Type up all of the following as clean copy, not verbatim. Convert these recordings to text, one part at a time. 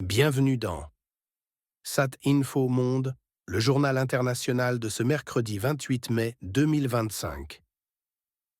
Bienvenue dans Sat Info Monde, le journal international de ce mercredi 28 mai 2025.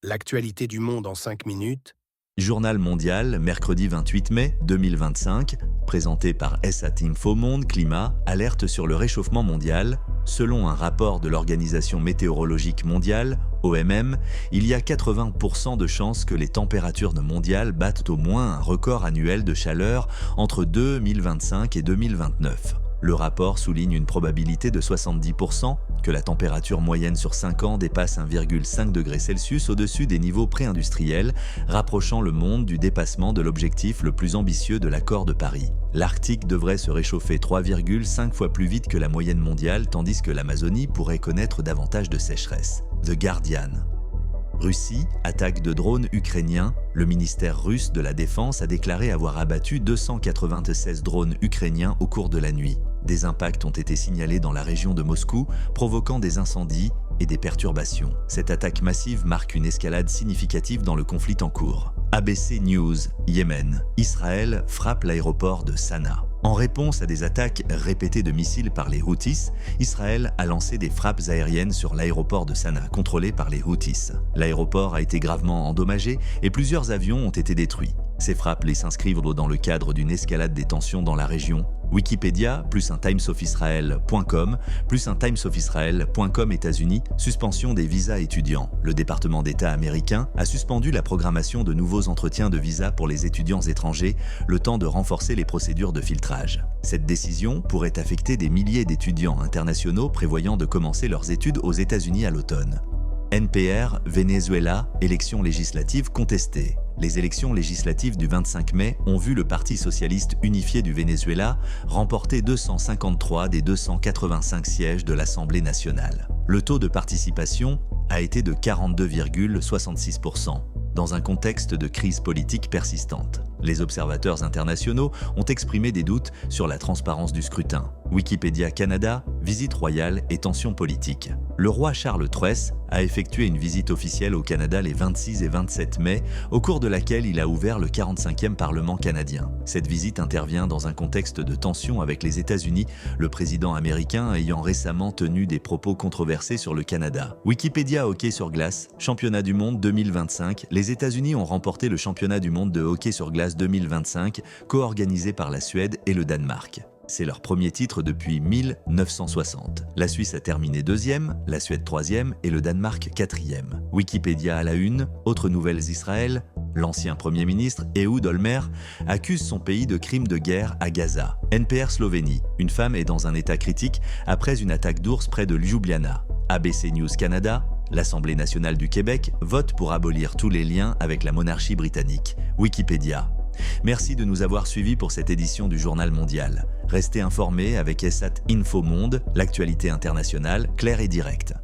L'actualité du monde en 5 minutes. Journal mondial, mercredi 28 mai 2025, présenté par Sat Info Monde Climat, alerte sur le réchauffement mondial. Selon un rapport de l'Organisation météorologique mondiale, OMM, il y a 80% de chances que les températures mondiales battent au moins un record annuel de chaleur entre 2025 et 2029. Le rapport souligne une probabilité de 70% que la température moyenne sur 5 ans dépasse 1,5 degré Celsius au-dessus des niveaux pré-industriels, rapprochant le monde du dépassement de l'objectif le plus ambitieux de l'accord de Paris. L'Arctique devrait se réchauffer 3,5 fois plus vite que la moyenne mondiale, tandis que l'Amazonie pourrait connaître davantage de sécheresse. The Guardian. Russie, attaque de drones ukrainiens. Le ministère russe de la Défense a déclaré avoir abattu 296 drones ukrainiens au cours de la nuit. Des impacts ont été signalés dans la région de Moscou, provoquant des incendies et des perturbations. Cette attaque massive marque une escalade significative dans le conflit en cours. ABC News, Yémen. Israël frappe l'aéroport de Sanaa. En réponse à des attaques répétées de missiles par les Houthis, Israël a lancé des frappes aériennes sur l'aéroport de Sanaa, contrôlé par les Houthis. L'aéroport a été gravement endommagé et plusieurs avions ont été détruits. Ces frappes laissent s'inscrire dans le cadre d'une escalade des tensions dans la région. Wikipédia, plus un timesofisrael.com, plus un timesofisrael.com États-Unis, suspension des visas étudiants. Le département d'État américain a suspendu la programmation de nouveaux entretiens de visa pour les étudiants étrangers, le temps de renforcer les procédures de filtrage. Cette décision pourrait affecter des milliers d'étudiants internationaux prévoyant de commencer leurs études aux États-Unis à l'automne. NPR, Venezuela, élections législatives contestées. Les élections législatives du 25 mai ont vu le Parti socialiste unifié du Venezuela remporter 253 des 285 sièges de l'Assemblée nationale. Le taux de participation a été de 42,66%, dans un contexte de crise politique persistante. Les observateurs internationaux ont exprimé des doutes sur la transparence du scrutin. Wikipédia Canada, visite royale et tensions politiques. Le roi Charles III a effectué une visite officielle au Canada les 26 et 27 mai, au cours de laquelle il a ouvert le 45e Parlement canadien. Cette visite intervient dans un contexte de tension avec les États-Unis, le président américain ayant récemment tenu des propos controversés sur le Canada. Wikipédia hockey sur glace, championnat du monde 2025. Les États-Unis ont remporté le championnat du monde de hockey sur glace 2025, co-organisé par la Suède et le Danemark. C'est leur premier titre depuis 1960. La Suisse a terminé 2e, la Suède 3e et le Danemark 4e. Wikipédia à la une, autres nouvelles Israël. L'ancien Premier ministre Ehud Olmert accuse son pays de crimes de guerre à Gaza. NPR Slovénie, une femme est dans un état critique après une attaque d'ours près de Ljubljana. ABC News Canada, l'Assemblée nationale du Québec vote pour abolir tous les liens avec la monarchie britannique. Wikipédia. Merci de nous avoir suivis pour cette édition du Journal mondial. Restez informés avec Sat Info Monde, l'actualité internationale claire et directe.